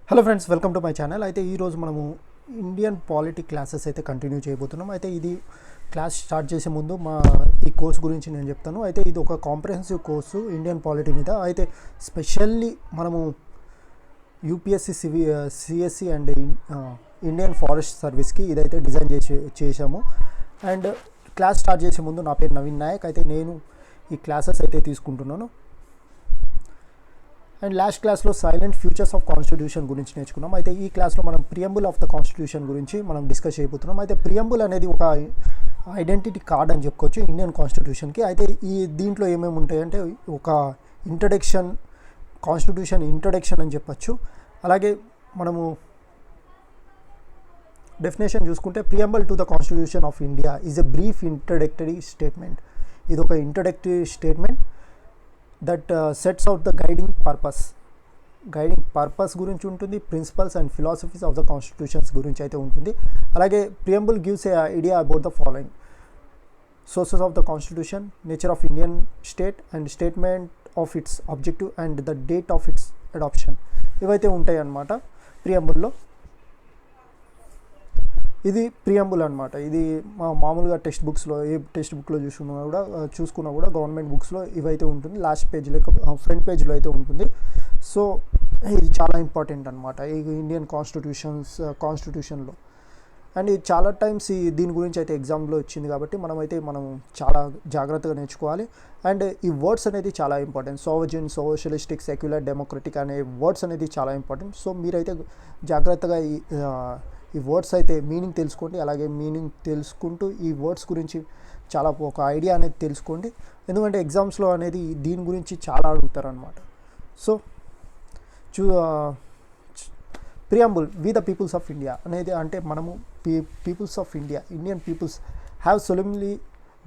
Hello friends, welcome to my channel. అయితే ఈరోజు మనము ఇండియన్ పాలిటీ క్లాసెస్ అయితే కంటిన్యూ చేయబోతున్నాం. అయితే ఇది క్లాస్ స్టార్ట్ చేసే ముందు ఈ కోర్స్ గురించి నేను చెప్తాను. అయితే ఇది ఒక కాంప్రహెన్సివ్ కోర్సు ఇండియన్ పాలిటీ మీద. అయితే స్పెషల్లీ మనము UPSC CSE and Indian forest సర్వీస్కి ఇదైతే డిజైన్ చేశాము. అండ్ క్లాస్ స్టార్ట్ చేసే ముందు నా పేరు నవీన్ నాయక్. అయితే నేను ఈ క్లాసెస్ అయితే తీసుకుంటున్నాను. అండ్ లాస్ట్ క్లాస్లో సైలెంట్ ఫ్యూచర్స్ ఆఫ్ కాన్స్టిట్యూషన్ గురించి నేర్చుకున్నాం. అయితే ఈ క్లాస్లో మనం ప్రియంబుల్ ఆఫ్ ద కాన్స్టిట్యూషన్ గురించి మనం డిస్కస్ చేయబోతున్నాం. అయితే ప్రియంబుల్ అనేది ఒక ఐడెంటిటీ కార్డ్ అని చెప్పుకోవచ్చు ఇండియన్ కాన్స్టిట్యూషన్కి. అయితే దీంట్లో ఏమేమి ఉంటాయంటే ఒక ఇంట్రడక్షన్, కాన్స్టిట్యూషన్ ఇంట్రడక్షన్ అని చెప్పచ్చు. అలాగే మనము డెఫినేషన్ చూసుకుంటే preamble to the constitution of India is a brief introductory statement. ఇది ఒక introductory statement that sets out the guiding purpose గురించి ఉంటుంది, principles and philosophies of the constitutions గురించి అయితే ఉంటుంది. అలాగే preamble gives a idea about the following: sources of the constitution, nature of Indian state and statement of its objective and the date of its adoption. ఇవైతే ఉంటాయి అన్నమాట ప్రియంబుల్లో. ఇది preamble అనమాట. ఇది మామూలుగా టెక్స్ట్ బుక్స్లో, ఏ టెక్స్ట్ బుక్లో చూసుకున్నా కూడా గవర్నమెంట్ బుక్స్లో ఇవైతే ఉంటుంది. లాస్ట్ పేజ్లో, ఫ్రంట్ పేజ్లో అయితే ఉంటుంది. సో ఇది చాలా ఇంపార్టెంట్ అనమాట ఈ ఇండియన్ కాన్స్టిట్యూషన్లో. అండ్ ఇది చాలా టైమ్స్ దీని గురించి అయితే ఎగ్జామ్లో వచ్చింది కాబట్టి మనం చాలా జాగ్రత్తగా నేర్చుకోవాలి. అండ్ ఈ వర్డ్స్ అనేది చాలా ఇంపార్టెంట్. సోవజిన్, సోషలిస్టిక్, సెక్యులర్, డెమోక్రటిక్ అనే వర్డ్స్ అనేది చాలా ఇంపార్టెంట్. సో మీరైతే జాగ్రత్తగా ఈ వర్డ్స్ అయితే మీనింగ్ తెలుసుకోండి. అలాగే మీనింగ్ తెలుసుకుంటూ ఈ వర్డ్స్ గురించి చాలా ఒక ఐడియా అనేది తెలుసుకోండి. ఎందుకంటే ఎగ్జామ్స్లో అనేది దీని గురించి చాలా అడుగుతారు అనమాట. So preamble we the peoples of India అనేది అంటే మనము peoples of India, Indian peoples have solemnly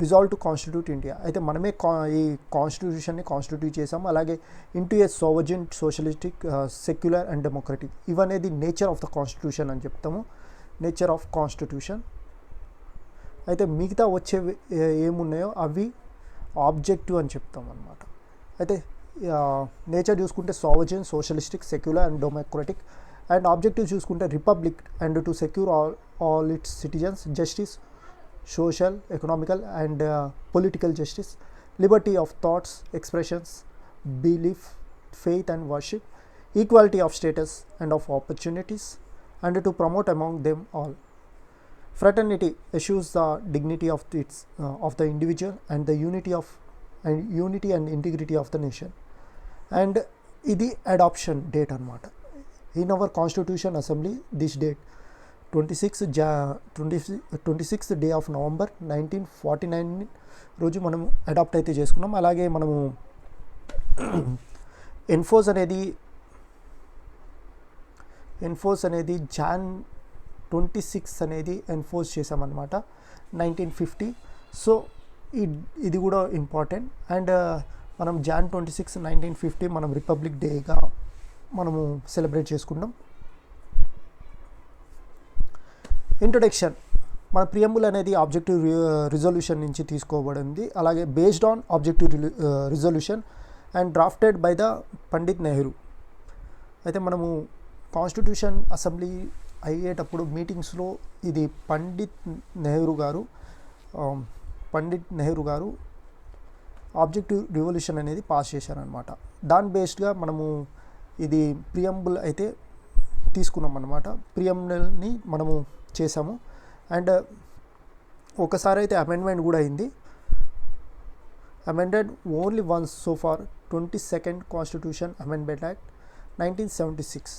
resolve to constitute India. అయితే మనమే ఈ కాన్స్టిట్యూషన్ని కాన్స్టిట్యూట్ చేసాము. అలాగే into a sovereign, socialistic, secular and democratic. ఇవనేది నేచర్ ఆఫ్ ద కాన్స్టిట్యూషన్ అని చెప్తాము. Nature of constitution. అయితే మిగతా వచ్చేవి ఏమున్నాయో అవి ఆబ్జెక్టివ్ అని చెప్తాం అన్నమాట. అయితే నేచర్ చూసుకుంటే sovereign, socialistic, secular and democratic. And objective చూసుకుంటే republic and to secure all its citizens, justice, social, economical and political justice, liberty of thoughts, expressions, belief, faith and worship, equality of status and of opportunities, and to promote among them all. Fraternity assures the dignity of the individual and the unity and integrity of the nation. And ఇది adoption date అన్నమాట. In our constitution assembly this date 26th day of November 1949 రోజు మనం adapt అయితే చేసుకున్నాం. అలాగే మనము enforce అనేది John 26 అనేది ఎన్ఫోర్స్ చేసామన్నమాట 1950. సో ఇది కూడా ఇంపార్టెంట్. అండ్ మనం జాన్ 26, 1950 మనం రిపబ్లిక్ డేగా మనము సెలబ్రేట్ చేసుకుంటాం. ఇంట్రొడక్షన్. మన ప్రియంబుల్ అనేది ఆబ్జెక్టివ్ రిజల్యూషన్ నుంచి తీసుకోబడింది. అలాగే based on objective resolution and drafted by the Pandit Nehru. అయితే మనము కాన్స్టిట్యూషన్ అసెంబ్లీ అయ్యేటప్పుడు మీటింగ్స్లో ఇది పండిత్ నెహ్రూ గారు ఆబ్జెక్టివ్ రివల్యూషన్ అనేది పాస్ చేశారనమాట. దాని బేస్డ్గా మనము ఇది ప్రియంబుల్ అయితే తీసుకున్నాం అన్నమాట. ప్రియంబుల్ని మనము చేసాము. అండ్ ఒకసారి అయితే అమెండ్మెంట్ కూడా అయింది. Amended only once so far 22nd constitution amendment act 1976.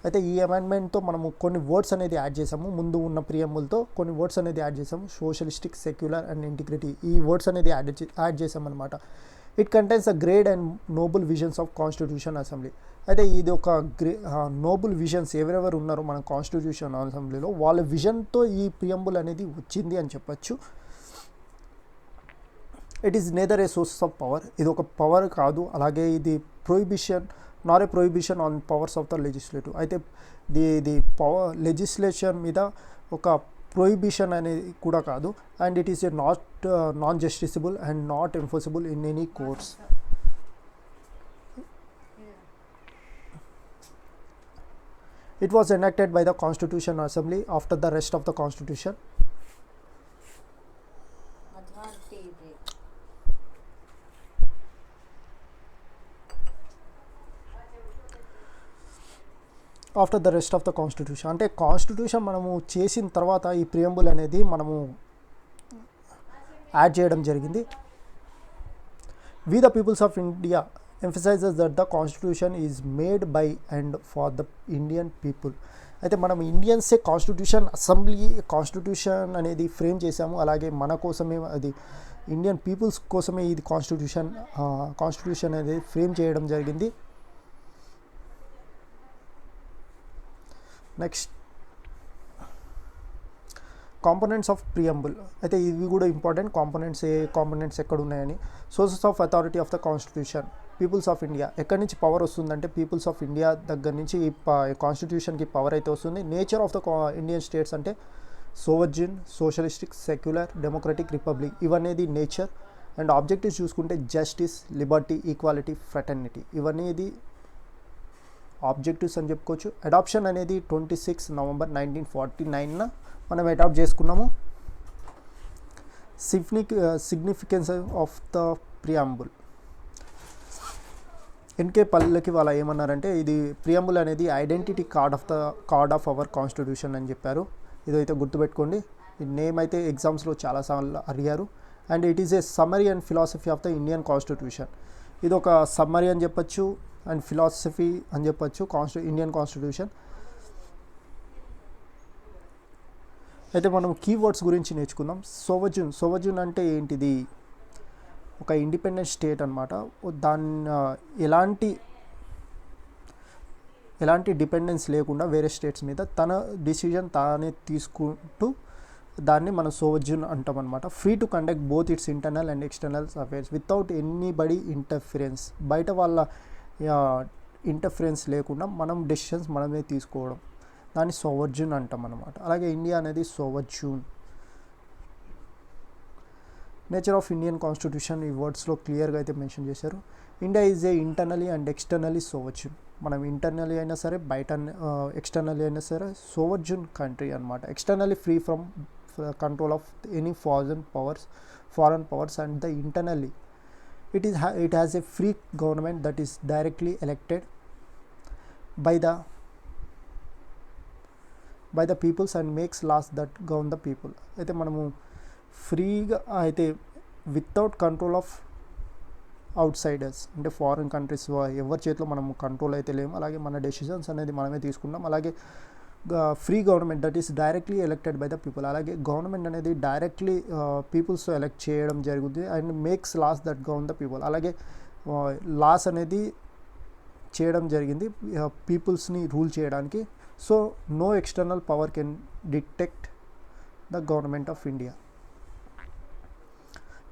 అయితే ఈ అమెండ్మెంట్తో మనము కొన్ని వర్డ్స్ అనేది యాడ్ చేసాము. ముందు ఉన్న ప్రియంబుల్తో కొన్ని వర్డ్స్ అనేది యాడ్ చేసాము. సోషలిస్టిక్, సెక్యులర్ అండ్ ఇంటిగ్రిటీ, ఈ వర్డ్స్ అనేది యాడ్ చేసామన్నమాట. It contains a great and Nobel visions of constitution assembly. అయితే ఇది ఒక నోబుల్ విజన్స్ ఎవరెవరు ఉన్నారో మన కాన్స్టిట్యూషన్ అసెంబ్లీలో వాళ్ళ విజన్తో ఈ ప్రియంబుల్ అనేది వచ్చింది అని చెప్పచ్చు. It is neither A source of power. ఇది ఒక పవర్ కాదు. అలాగే ఇది not a prohibition on powers of the legislative. అయితే ఇది పవర్ లెజిస్లేషన్ మీద ఒక ప్రొహిబిషన్ అనేది కూడా కాదు. And it is a non justiciable and not enforceable in any courts. It was enacted by the Constitution Assembly after the rest of the Constitution. After the rest of the constitution అంటే constitution మనము చేసిన తర్వాత ఈ preamble అనేది మనము add చేయడం జరిగింది. We the peoples of India emphasizes that the constitution is made by and for the Indian people. అయితే మనం ఇండియన్సే కాన్స్టిట్యూషన్ అనేది ఫ్రేమ్ చేసాము. అలాగే మన కోసమే అది ఇండియన్ పీపుల్స్ కోసమే ఇది కాన్స్టిట్యూషన్ అనేది ఫ్రేమ్ చేయడం జరిగింది. Next components of preamble. అయితే ఇవి కూడా ఇంపార్టెంట్ కాంపోనెంట్స్ ఎక్కడ ఉన్నాయని. Sources of authority of the constitution. Peoples of India ఎక్కడి నుంచి పవర్ వస్తుందంటే పీపుల్స్ ఆఫ్ ఇండియా దగ్గర నుంచి ఈ కాన్స్టిట్యూషన్కి పవర్ అయితే వస్తుంది. Nature of the Indian states అంటే sovereign, socialistic, secular, democratic, republic ఇవనేది నేచర్. అండ్ ఆబ్జెక్టివ్స్ చూసుకుంటే జస్టిస్, లిబర్టీ, ఈక్వాలిటీ, ఫ్రెటర్నిటీ ఇవనేది ఆబ్జెక్టివ్స్ అని చెప్పుకోవచ్చు. అడాప్షన్ అనేది 26 నవంబర్ 1949 మనం అడాప్ట్ చేసుకున్నాము. Significance of the preamble. ఎన్కే పల్లెకి వాళ్ళు ఏమన్నారంటే ఇది ప్రియంబుల్ అనేది identity card of our constitution అని చెప్పారు. ఇదైతే గుర్తుపెట్టుకోండి. ఈ నేమ్ అయితే ఎగ్జామ్స్లో చాలాసార్లు అడిగారు. And it is A summary and philosophy of the Indian constitution. ఇది ఒక సమ్మరీ అని చెప్పచ్చు అండ్ ఫిలాసఫీ అని చెప్పచ్చు ఇండియన్ కాన్స్టిట్యూషన్. అయితే మనం కీవర్డ్స్ గురించి నేర్చుకుందాం. సోవర్జిన్ అంటే ఏంటిది? ఒక ఇండిపెండెంట్ స్టేట్ అనమాట. ఎలాంటి డిపెండెన్స్ లేకుండా వేరే స్టేట్స్ మీద తన డిసిజన్ తానే తీసుకుంటూ దాన్ని మనం సోవర్జిన్ అంటాం అనమాట. Free to conduct both it's internal and external affairs without anybody interference. బయట వాళ్ళ ఇంటర్ఫిరెన్స్ లేకుండా మనం డెసిషన్స్ మనమే తీసుకోవడం, దాన్ని సోవర్జిన్ అంటాం అనమాట. అలాగే ఇండియా అనేది sovereign. Nature of Indian constitution ఈ వర్డ్స్లో క్లియర్గా అయితే మెన్షన్ చేశారు. India is a internally and externally sovereign. మనం ఇంటర్నలీ అయినా సరే బయట ఎక్స్టర్నలీ అయినా సరే సోవర్జిన్ కంట్రీ అనమాట. Externally free from control of any foreign powers and the internally it has a free government that is directly elected by the peoples and makes laws that govern the people. అయితే మనము ఫ్రీగా అయితే without control of out Zydus అంటే foreign countries ఎవరి చేతిలో మనము control అయితే లేము. అలాగే మన డెసిషన్స్ అనేది మనమే తీసుకుంటాం. అలాగే free government that is directly elected by the people. అలాగే గవర్నమెంట్ అనేది డైరెక్ట్లీ పీపుల్స్ ఎలెక్ట్ చేయడం జరుగుతుంది. And makes laws that govern the people. అలాగే లాస్ అనేది చేయడం జరిగింది పీపుల్స్ని రూల్ చేయడానికి. So no external power can detect the government of India.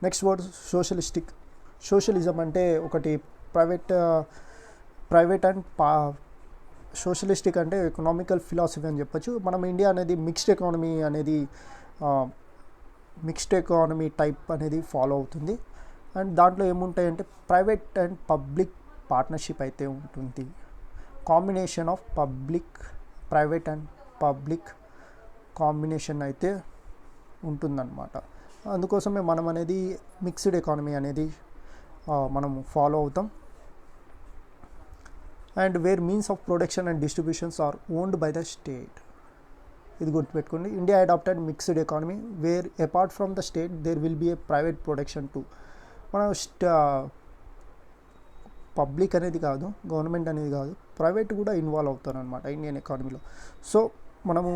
Next word socialism అంటే ఒకటి ప్రైవేట్ అండ్ సోషలిస్టిక్ అంటే ఎకనామికల్ ఫిలాసఫీ అని చెప్పచ్చు. మనం ఇండియా అనేది మిక్స్డ్ ఎకానమీ టైప్ అనేది ఫాలో అవుతుంది. అండ్ దాంట్లో ఏముంటాయంటే ప్రైవేట్ అండ్ పబ్లిక్ పార్ట్నర్షిప్ అయితే ఉంటుంది. Combination of private and public combination అయితే ఉంటుందన్నమాట. అందుకోసమే మనం అనేది మిక్స్డ్ ఎకానమీ అనేది మనం ఫాలో అవుతాం. And where means of production and distributions are owned by the state. ఇది గుర్తుపెట్టుకోండి. India adopted mixed economy where apart from the state there will be a private production too. మనం public అనేది కాదు, government అనేది కాదు, private కూడా involve అవుతారనమాట Indian ఎకానమీలో. సో మనము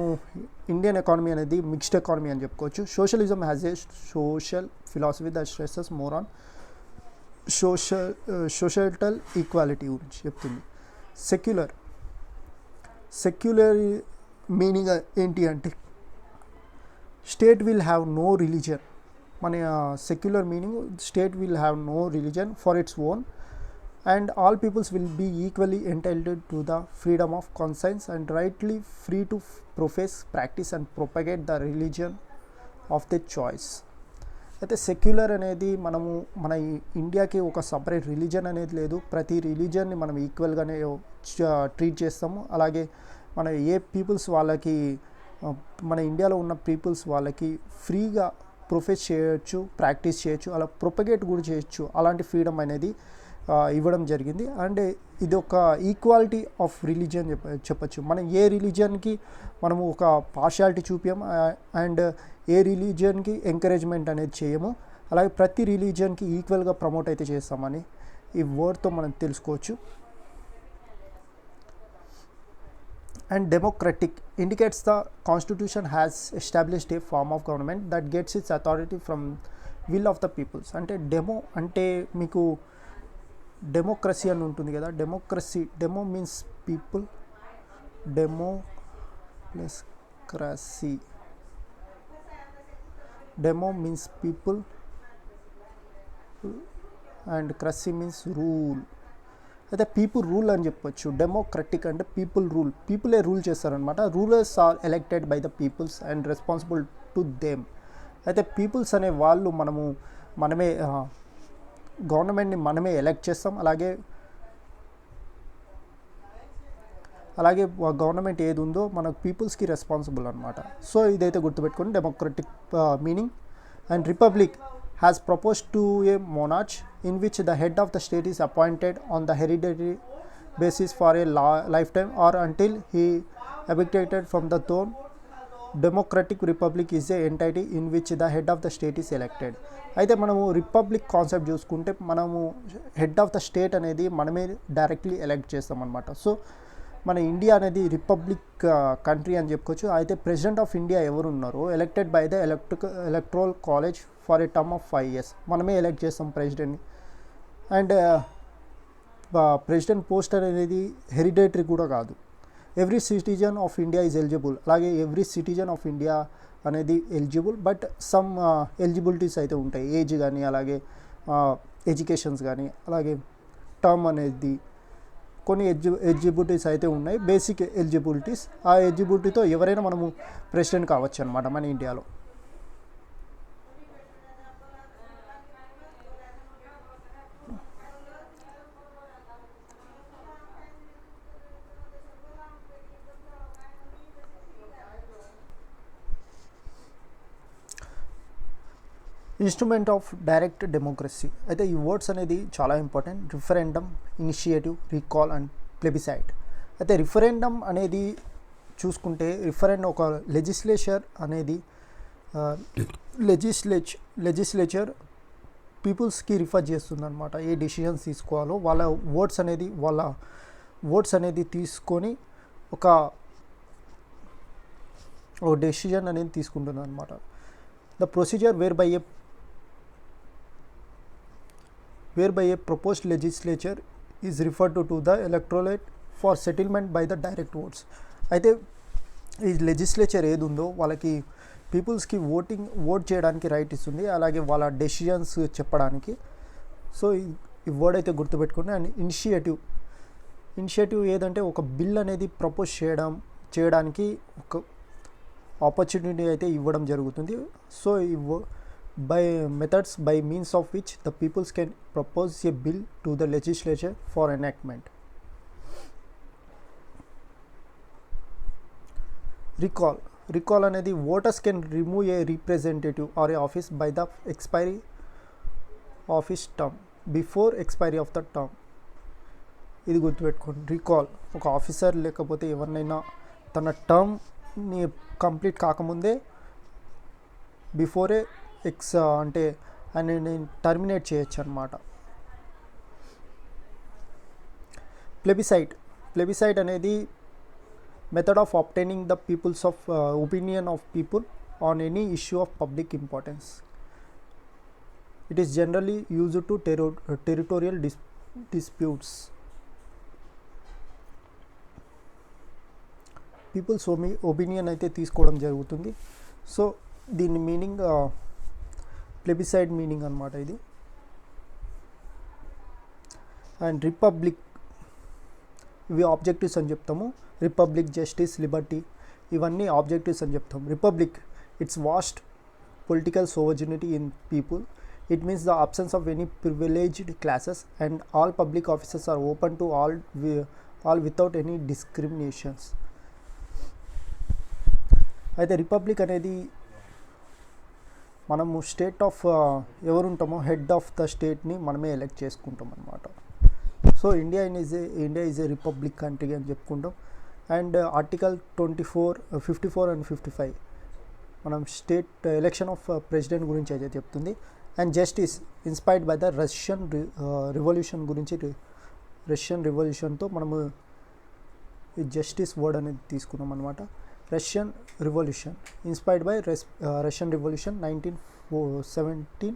ఇండియన్ ఎకానమీ అనేది మిక్స్డ్ ఎకానమీ అని చెప్పుకోవచ్చు. Socialism has a social philosophy that stresses more on social equality గురించి చెప్తుంది. సెక్యులర్ మీనింగ్ ఏంటి అంటే state will have no religion. మన secular meaning state will have no religion for its own and all peoples will be equally entitled to the freedom of conscience and rightly free to profess, practice and propagate the religion of their choice. అయితే secular అనేది మన ఇండియాకి ఒక separate religion అనేది లేదు. ప్రతి రిలీజన్ని మనం ఈక్వల్గానే treat చేస్తాము. అలాగే మన ఏ పీపుల్స్ వాళ్ళకి మన ఇండియాలో ఉన్న పీపుల్స్ వాళ్ళకి ఫ్రీగా ప్రొఫెస్ చేయొచ్చు, ప్రాక్టీస్ చేయొచ్చు, అలా ప్రొపగేట్ కూడా చేయొచ్చు. అలాంటి ఫ్రీడమ్ అనేది ఇవ్వడం జరిగింది. అండ్ ఇది ఒక ఈక్వాలిటీ ఆఫ్ రిలీజియన్ చెప్పచ్చు. మనం ఏ రిలీజియన్కి మనము ఒక పార్షియాలిటీ చూపించం అండ్ ఏ రిలీజియన్కి ఎంకరేజ్మెంట్ అనేది చేయము. అలాగే ప్రతి రిలీజియన్కి ఈక్వల్గా ప్రమోట్ అయితే చేస్తామని ఈ వర్డ్తో మనం తెలుసుకోవచ్చు. And democratic indicates the constitution has established a form of government that gets its authority from will of the peoples. అంటే డెమో అంటే మీకు డెమోక్రసీ అని ఉంటుంది కదా, demo means people, demo plus cracy, demo means people and cracy means rule. అయితే people rule అని చెప్పొచ్చు. Democratic అంటే పీపుల్ రూల్, పీపులే రూల్ చేస్తారనమాట. Rulers are elected by the peoples and responsible to them. అయితే పీపుల్స్ అనే వాళ్ళు మనమే గవర్నమెంట్ని మనమే ఎలెక్ట్ చేస్తాం. అలాగే గవర్నమెంట్ ఏది ఉందో మనకు పీపుల్స్కి రెస్పాన్సిబుల్ అనమాట. సో ఇదైతే గుర్తుపెట్టుకోండి democratic meaning. And republic has proposed to a monarch in which the head of the state is appointed on the hereditary basis for a lifetime or until he abdicated from the throne. Democratic republic is a entity in which the head of the state is elected. అయితే మనము republic concept చూసుకుంటే మనము head of the state అనేది మనమే directly elect చేస్తాం అనమాట. So మన India అనేది రిపబ్లిక్ కంట్రీ అని చెప్పుకోవచ్చు. అయితే ప్రెసిడెంట్ ఆఫ్ ఇండియా ఎవరు ఉన్నారో elected by the electoral college for a term of 5 years. మనమే ఎలెక్ట్ చేస్తాం ప్రెసిడెంట్ని. అండ్ ప్రెసిడెంట్ పోస్ట్ అనేది హెరిడేటరీ కూడా కాదు. Every citizen of India is eligible. అలాగే ఎవ్రీ సిటిజన్ ఆఫ్ ఇండియా అనేది ఎలిజిబుల్, బట్ సమ్ ఎలిజిబిలిటీస్ అయితే ఉంటాయి. ఏజ్ కానీ, ఎడ్యుకేషన్స్ కానీ, అలాగే టర్మ్ అనేది కొన్ని ఎలిజిబిలిటీస్ అయితే ఉన్నాయి, బేసిక్ ఎలిజిబిలిటీస్. ఆ ఎలిజిబిలిటీతో ఎవరైనా మనము ప్రెసిడెంట్ కావచ్చు అనమాట మన ఇండియాలో. Instrument of direct democracy. అయితే ఈ వర్డ్స్ అనేది చాలా important. Referendum, initiative, recall and plebiscite. అయితే రిఫరెండమ్ అనేది చూసుకుంటే ఒక లెజిస్లేచర్ అనేది లెజిస్లేచర్ పీపుల్స్కి రిఫర్ చేస్తుంది అనమాట. ఏ డెసిషన్స్ తీసుకోవాలో వాళ్ళ ఓట్స్ అనేది తీసుకొని ఒక డెసిషన్ అనేది తీసుకుంటుంది అనమాట. The procedure whereby a proposed legislature is referred to the electorate for settlement by the direct votes. అయితే ఈ లెజిస్లేచర్ ఏది ఉందో వాళ్ళకి పీపుల్స్కి ఓట్ చేయడానికి రైట్ ఇస్తుంది, అలాగే వాళ్ళ డెసిషన్స్ చెప్పడానికి. సో ఈ వర్డ్ అయితే గుర్తుపెట్టుకోండి. అండ్ ఇనిషియేటివ్ ఏదంటే ఒక బిల్ అనేది ప్రపోజ్ చేయడానికి ఒక ఆపర్చునిటీ అయితే ఇవ్వడం జరుగుతుంది. So by means of which the peoples can propose a bill to the legislature for enactment. Recall అనేది voters can remove a representative or a office by the expiry of his term, before expiry of the term. ఇది గుర్తుపెట్టుకోండి. Recall ఒక officer లేకపోతే ఎవరినైనా తన టర్మ్ని complete కాకముందే before అంటే ఆయన టర్మినేట్ చేయొచ్చు అనమాట. ప్లెబిసైడ్ అనేది method of obtaining the peoples of opinion of people on any issue of public importance. It is generally used to territorial disputes. Peoples opinion అయితే తీసుకోవడం జరుగుతుంది. సో దీని మీనింగ్ ప్లెబిసైడ్ మీనింగ్ అనమాట ఇది. అండ్ రిపబ్లిక్, ఇవి objectives అని చెప్తాము. Republic, justice, liberty ఇవన్నీ ఆబ్జెక్టివ్స్ అని చెప్తాం. Republic, its vests political sovereignty in people. It means the absence of any privileged classes and all public offices are open to all without any discriminations. అయితే republic అనేది మనము state of ఎవరు ఉంటామో head of the స్టేట్ని మనమే elect చేసుకుంటాం అనమాట. So India is A republic country అని చెప్పుకుంటాం. అండ్ ఆర్టికల్ 54 అండ్ 55 మనం స్టేట్ ఎలక్షన్ ఆఫ్ ప్రెసిడెంట్ గురించి అయితే చెప్తుంది. And justice inspired by the Russian revolution గురించి, రష్యన్ రివల్యూషన్తో మనము ఈ జస్టిస్ వర్డ్ అనేది తీసుకున్నాం అనమాట. Russian revolution inspired by Russian revolution 1917.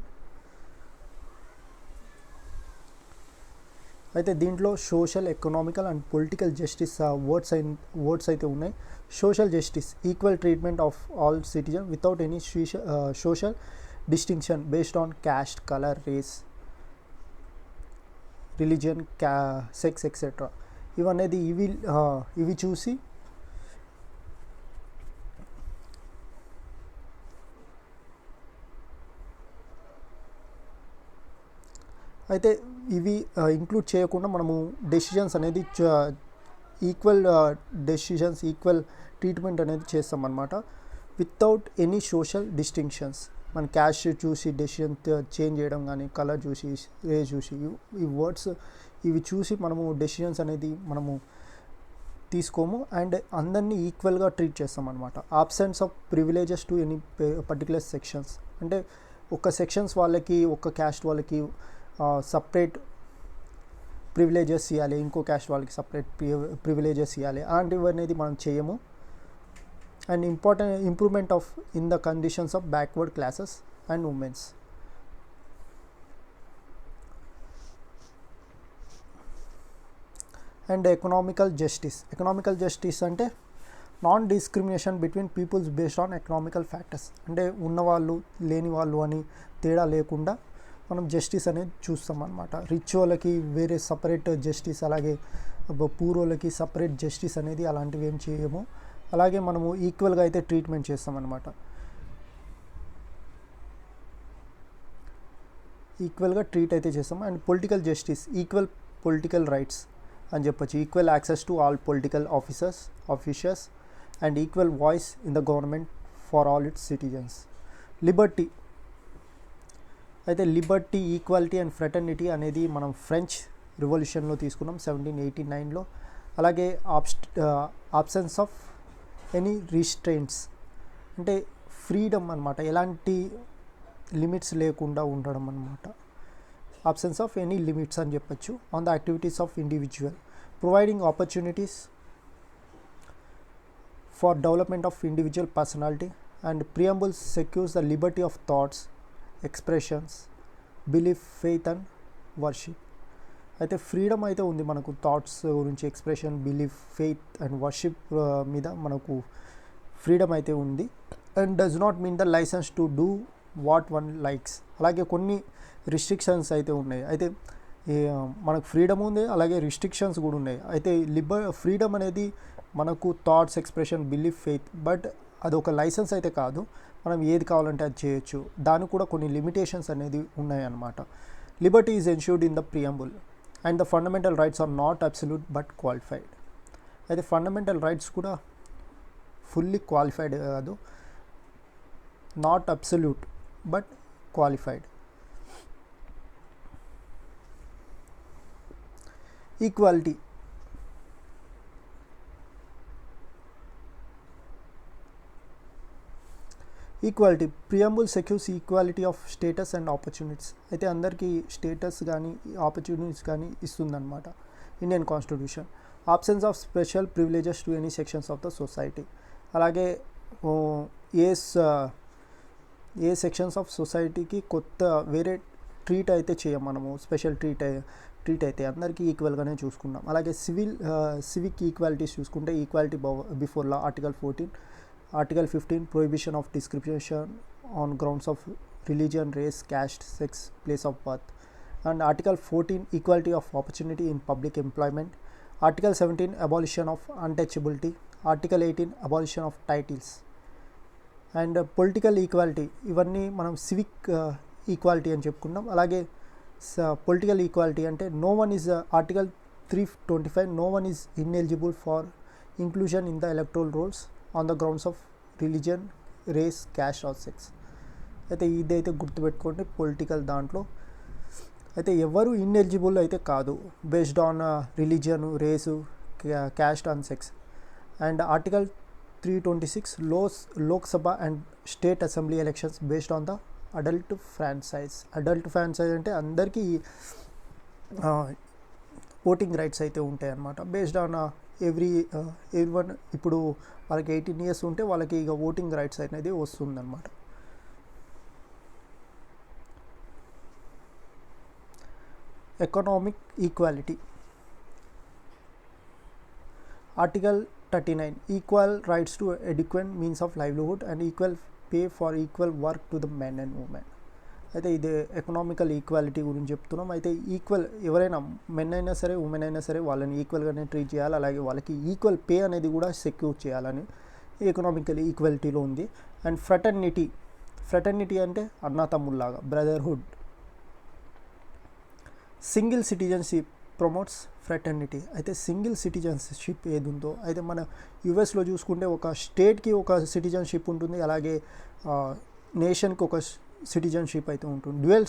అయితే దీంట్లో social, economical and political justice words అయితే ఉన్నాయి. Social justice equal treatment of all citizen without any social distinction based on caste, colour, race, religion, sex etcetera. ఇవనేది ఇవి చూసి అయితే ఇవి include చేయకుండా మనము డెసిషన్స్ అనేది ఈక్వల్ డెసిషన్స్, ఈక్వల్ ట్రీట్మెంట్ అనేది చేస్తామన్నమాట వితౌట్ ఎనీ సోషల్ డిస్టింక్షన్స్. మన క్యాస్ట్ చూసి డెసిషన్ చేంజ్ చేయడం కానీ, కలర్ చూసి, రేస్ చూసి, ఈ వర్డ్స్ ఇవి చూసి మనము డెసిషన్స్ అనేది మనము తీసుకోము. అండ్ అందరినీ ఈక్వల్గా ట్రీట్ చేస్తాం అనమాట. Absence of privileges to any particular sections, అంటే ఒక సెక్షన్స్ వాళ్ళకి, ఒక క్యాస్ట్ వాళ్ళకి సపరేట్ ప్రివిలేజెస్ ఇవ్వాలి, ఇంకో క్యాస్ట్ వాళ్ళకి సపరేట్ ప్రివిలేజెస్ ఇవ్వాలి, అలాంటివి అనేది మనం చేయము. And improvement of in the conditions of backward classes and womens. And economical justice అంటే non discrimination between peoples based on economical factors. అంటే ఉన్నవాళ్ళు లేని వాళ్ళు అని తేడా లేకుండా మనం జస్టిస్ అనేది చూస్తాం అన్నమాట. రిచ్ వాళ్ళకి వేరే సపరేట్ జస్టిస్, అలాగే పూర్ వాళ్ళకి సపరేట్ జస్టిస్ అనేది అలాంటివి ఏం చేయము. అలాగే మనము ఈక్వల్గా అయితే ట్రీట్మెంట్ చేస్తామన్నమాట. ఈక్వల్గా ట్రీట్ అయితే చేస్తాము. And political justice equal political rights అని చెప్పొచ్చు. Equal access to all political officers and equal voice in the government for all its citizens. Liberty అయితే లిబర్టీ, ఈక్వాలిటీ అండ్ ఫ్రెటర్నిటీ అనేది మనం ఫ్రెంచ్ రివల్యూషన్లో తీసుకున్నాం 1789లో. అలాగే ఆబ్సెన్స్ ఆఫ్ ఎనీ రిస్ట్రెయింట్స్ అంటే freedom అనమాట, ఎలాంటి లిమిట్స్ లేకుండా ఉండడం అనమాట. ఆబ్సెన్స్ ఆఫ్ ఎనీ లిమిట్స్ అని చెప్పచ్చు on the activities of individual. Providing opportunities for development of individual personality. And preamble secures the liberty of thoughts, expressions, belief, faith and worship. అయితే freedom అయితే ఉంది మనకు, థాట్స్ గురించి, expression, belief, faith and worship మీద మనకు freedom అయితే ఉంది. And does not mean the licence to do what one likes. అలాగే కొన్ని రిస్ట్రిక్షన్స్ అయితే ఉన్నాయి. అయితే మనకు ఫ్రీడమ్ ఉంది, అలాగే రిస్ట్రిక్షన్స్ కూడా ఉన్నాయి. అయితే ఫ్రీడమ్ అనేది మనకు thoughts, expression, belief, faith, but అది ఒక లైసెన్స్ అయితే కాదు. మనం ఏది కావాలంటే అది చేయొచ్చు. దానికి కూడా కొన్ని లిమిటేషన్స్ అనేది ఉన్నాయన్నమాట. Liberty is ensured in the preamble and the fundamental rights are not absolute but qualified. అయితే ఫండమెంటల్ రైట్స్ కూడా ఫుల్లీ క్వాలిఫైడ్ కాదు, not absolute but qualified. Equality preamble secures equality of status and opportunities. అయితే అందరికీ status కానీ opportunities కానీ ఇస్తుందన్నమాట Indian constitution. Absence of special privileges to any sections of the society. అలాగే ఏ సెక్షన్స్ ఆఫ్ సొసైటీకి కొత్త వేరే ట్రీట్ అయితే చేయం మనము, స్పెషల్ ట్రీట్ అయితే అందరికీ ఈక్వల్గానే చూసుకున్నాం. అలాగే సివిక్ ఈక్వాలిటీస్ చూసుకుంటే equality before law, Article 15 prohibition of discrimination on grounds of religion, race, caste, sex, place of birth. And Article 14 equality of opportunity in public employment. Article 17 abolition of untouchability. Article 18 abolition of titles. And political equality, ఇవన్నీ మనం civic equality అని చెప్పుకున్నాం. అలాగే political equality అంటే no one is article 325 no one is ineligible for inclusion in the electoral rolls on the grounds of religion, race, caste or sex. అయితే ఇదైతే గుర్తుపెట్టుకోండి political దాంట్లో. అయితే ఎవరు ఇన్ఎలిజిబుల్ అయితే కాదు based on religion, race, caste and sex. And article 326 Lok Sabha and state assembly elections based on the adult franchise. Adult franchise అంటే అందరికీ ఓటింగ్ రైట్స్ అయితే ఉంటాయి అన్నమాట. బేస్డ్ ఆన్ ఎవ్రీవన్ ఇప్పుడు వాళ్ళకి 18 years ఉంటే వాళ్ళకి ఇక ఓటింగ్ రైట్స్ అనేది వస్తుందన్నమాట. Economic equality. Article 39 equal rights to educate means of livelihood and equal pay for equal work to the men and women. అయితే ఇది ఎకనామికల్ ఈక్వాలిటీ గురించి చెప్తున్నాం. అయితే ఈక్వల్ ఎవరైనా మెన్ అయినా సరే ఉమెన్ అయినా సరే వాళ్ళని ఈక్వల్గానే ట్రీట్ చేయాలి. అలాగే వాళ్ళకి ఈక్వల్ పే అనేది కూడా సెక్యూర్ చేయాలని ఎకనామికల్ ఈక్వాలిటీలో ఉంది. అండ్ ఫ్రెటర్నిటీ అంటే అన్నాతమ్ముల్లాగా, brotherhood. Single citizenship promotes fraternity. అయితే సింగిల్ సిటిజన్షిప్ ఏది ఉందో, అయితే మన యుఎస్లో చూసుకుంటే ఒక స్టేట్కి ఒక సిటిజన్షిప్ ఉంటుంది, అలాగే నేషన్కి ఒక సిటిజన్షిప్ అయితే ఉంటుంది. డ్యూయల్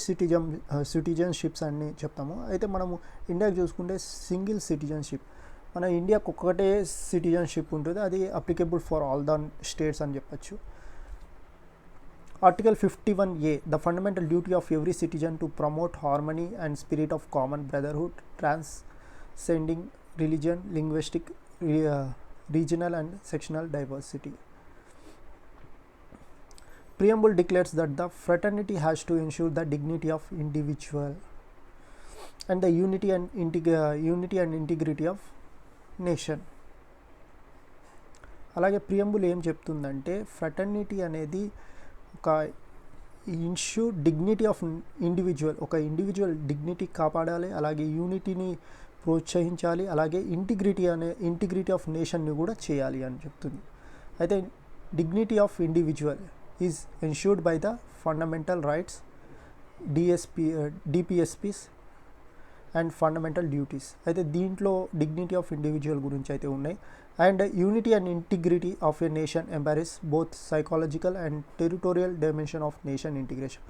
సిటిజన్షిప్స్ అని చెప్తాము. అయితే మనము ఇండియాకి చూసుకుంటే సింగిల్ సిటిజన్షిప్. మన ఇండియాకి ఒక్కటే సిటిజన్షిప్ ఉంటుంది, అది applicable for all the states అని చెప్పచ్చు. Article 51A, the fundamental duty of every citizen to promote harmony and spirit of common brotherhood, transcending religion, linguistic, regional and sectional diversity. Preamble declares that the fraternity has to ensure the dignity of individual and the unity and integrity of nation. అలాగే preamble ఏం చెప్తుందంటే fraternity అనేది ఒక ensure dignity of individual, ఒక individual dignity కాపాడాలి, అలాగే యూనిటీని ప్రోత్సహించాలి, అలాగే ఇంటిగ్రిటీ ఆఫ్ నేషన్ని కూడా చేయాలి అని చెప్తుంది. అయితే dignity of individual is ensured by the fundamental rights, DPSPs and fundamental duties. అయితే దీంట్లో డిగ్నిటీ ఆఫ్ ఇండివిజువల్ గురించి అయితే ఉన్నాయి. And unity and integrity of a nation embraces both psychological and territorial dimension of nation integration.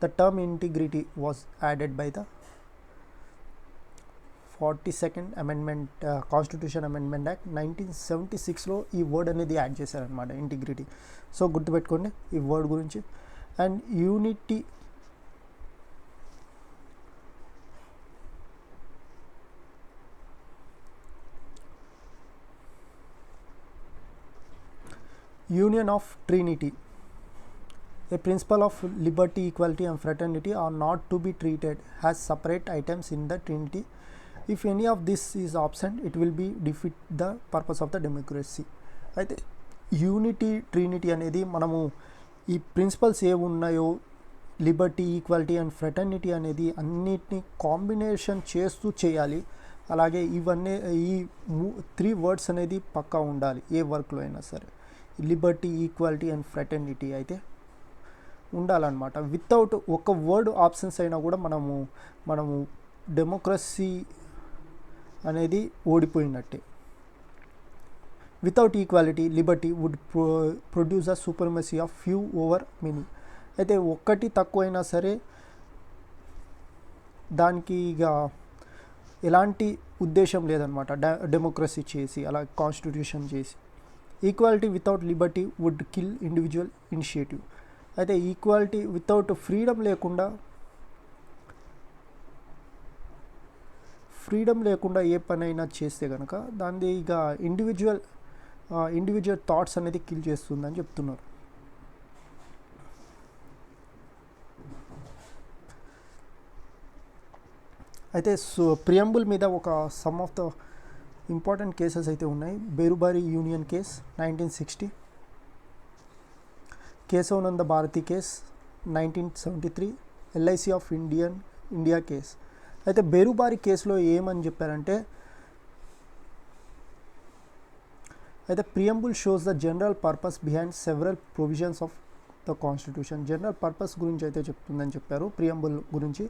The term integrity was added by the 42nd amendment, constitution amendment act 1976లో ఈ word అనేది add చేశారనమాట, integrity. So గుర్తుపెట్టుకోండి ఈ word గురించి. And Union of Trinity. A principle of liberty, equality and fraternity are not to be treated as separate items in the Trinity. If any of this is absent, it will be defeat the purpose of the democracy. అయితే Trinity అనేది మనము ఈ principles ఏ ఉన్నాయో Liberty, equality and fraternity అనేది అన్నిటినీ combination చేస్తూ చేయాలి. అలాగే ఇవన్నీ ఈ 3 words అనేది పక్కా ఉండాలి ఏ వర్క్లో అయినా సరే. లిబర్టీ, ఈక్వాలిటీ అండ్ ఫ్రెటర్నిటీ అయితే ఉండాలన్నమాట. వితౌట్ ఒక వర్డ్ ఆప్షన్స్ అయినా కూడా మనము డెమోక్రసీ అనేది ఓడిపోయినట్టే. Without equality, liberty would produce a supremacy of few over many. అయితే ఒక్కటి తక్కువైనా సరే దానికి ఇక ఎలాంటి ఉద్దేశం లేదనమాట, డెమోక్రసీ చేసి అలా కాన్స్టిట్యూషన్ చేసి. Equality without liberty would kill individual initiative. అయితే ఈక్వాలిటీ వితౌట్ ఫ్రీడమ్ లేకుండా ఏ పనైనా చేస్తే కనుక దాన్ని ఇక ఇండివిజువల్ థాట్స్ అనేది కిల్ చేస్తుందని చెప్తున్నారు. అయితే ప్రియంబుల్ మీద ఒక some of the important cases అయితే ఉన్నాయి. Berubari Union case 1960, Kesavananda Bharati case 1973, LIC of India case. అయితే బేరుబారి కేసులో ఏమని చెప్పారంటే, అయితే preamble shows the general purpose behind several provisions of the constitution. General purpose గురించి అయితే చెప్తుందని చెప్పారు ప్రియంబుల్ గురించి.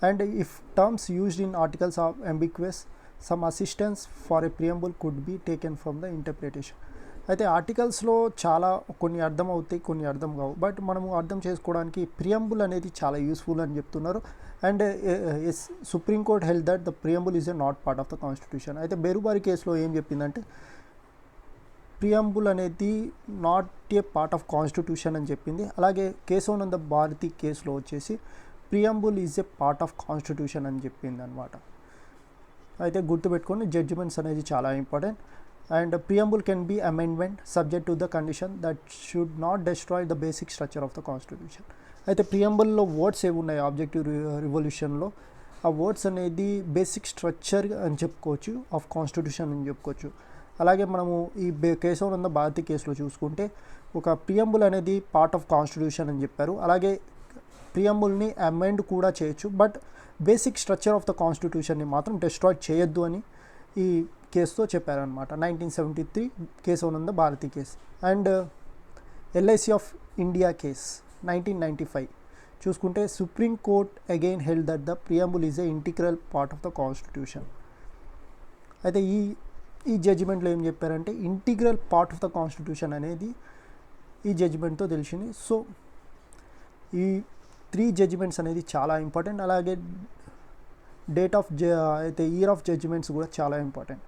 And if terms used in articles of ambiguous, some assistance for a preamble could be taken from the interpretation. అయితే ఆర్టికల్స్లో చాలా కొన్ని అర్థం అవుతాయి, కొన్ని అర్థం కావు. బట్ మనము అర్థం చేసుకోవడానికి ప్రియంబుల్ అనేది చాలా యూస్ఫుల్ అని చెప్తున్నారు. And as supreme court held that the preamble is a not part of the constitution. అయితే బేరుబారి కేసులో ఏం చెప్పిందంటే ప్రియంబుల్ అనేది not a part of constitution అని చెప్పింది. అలాగే కేశవానంద భారతి కేసులో వచ్చేసి preamble is a part of constitution అని చెప్పింది అనమాట. అయితే గుర్తుపెట్టుకోండి, జడ్జిమెంట్స్ అనేది చాలా important. And preamble can be amendment subject to the condition that should not destroy the basic structure of the constitution. అయితే ప్రియంబుల్లో వర్డ్స్ ఏవి ఉన్నాయి ఆబ్జెక్టివ్ రివల్యూషన్లో, ఆ వర్డ్స్ అనేది బేసిక్ స్ట్రక్చర్ అని చెప్పుకోవచ్చు ఆఫ్ కాన్స్టిట్యూషన్ అని చెప్పుకోవచ్చు. అలాగే మనము ఈ కేశవానంద భారతి కేసులో చూసుకుంటే ఒక ప్రియంబుల్ అనేది పార్ట్ ఆఫ్ కాన్స్టిట్యూషన్ అని చెప్పారు. అలాగే ప్రియంబుల్ని అమెండ్ కూడా చేయొచ్చు, but basic structure of the కాన్స్టిట్యూషన్ని మాత్రం డిస్ట్రాయ్ చేయొద్దు అని ఈ కేసుతో చెప్పారనమాట. 1973 Kesavananda Bharati case. And LIC of India case 1995 చూసుకుంటే supreme court again held that the preamble is a integral part of the constitution. అయితే ఈ జడ్జిమెంట్లో ఏం చెప్పారంటే integral part of the constitution అనేది ఈ జడ్జిమెంట్తో తెలిసింది. సో ఈ 3 జడ్జిమెంట్స్ అనేది చాలా ఇంపార్టెంట్. అలాగే అయితే ఇయర్ ఆఫ్ జడ్జిమెంట్స్ కూడా చాలా ఇంపార్టెంట్.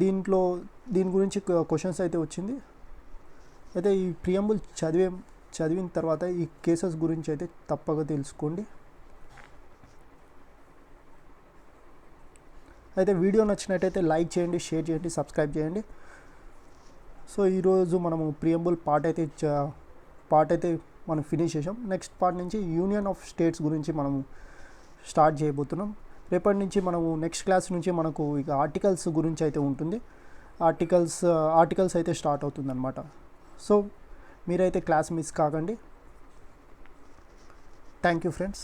దీని గురించి క్వశ్చన్స్ అయితే వచ్చింది. అయితే ఈ ప్రియంబుల్ చదివిన తర్వాత ఈ కేసెస్ గురించి అయితే తప్పక తెలుసుకోండి. అయితే వీడియో నచ్చినట్టయితే లైక్ చేయండి, షేర్ చేయండి, సబ్స్క్రైబ్ చేయండి. సో ఈరోజు మనము ప్రియంబుల్ పార్ట్ అయితే మనం ఫినిష్ చేసాం. నెక్స్ట్ పార్ట్ నుంచి యూనియన్ ఆఫ్ స్టేట్స్ గురించి మనము స్టార్ట్ చేయబోతున్నాం. రేపటి నుంచి మనము నెక్స్ట్ క్లాస్ నుంచి మనకు ఇక ఆర్టికల్స్ గురించి అయితే ఉంటుంది. ఆర్టికల్స్ అయితే స్టార్ట్ అవుతుందన్నమాట. సో మీరైతే క్లాస్ మిస్ కాకండి. Thank you friends.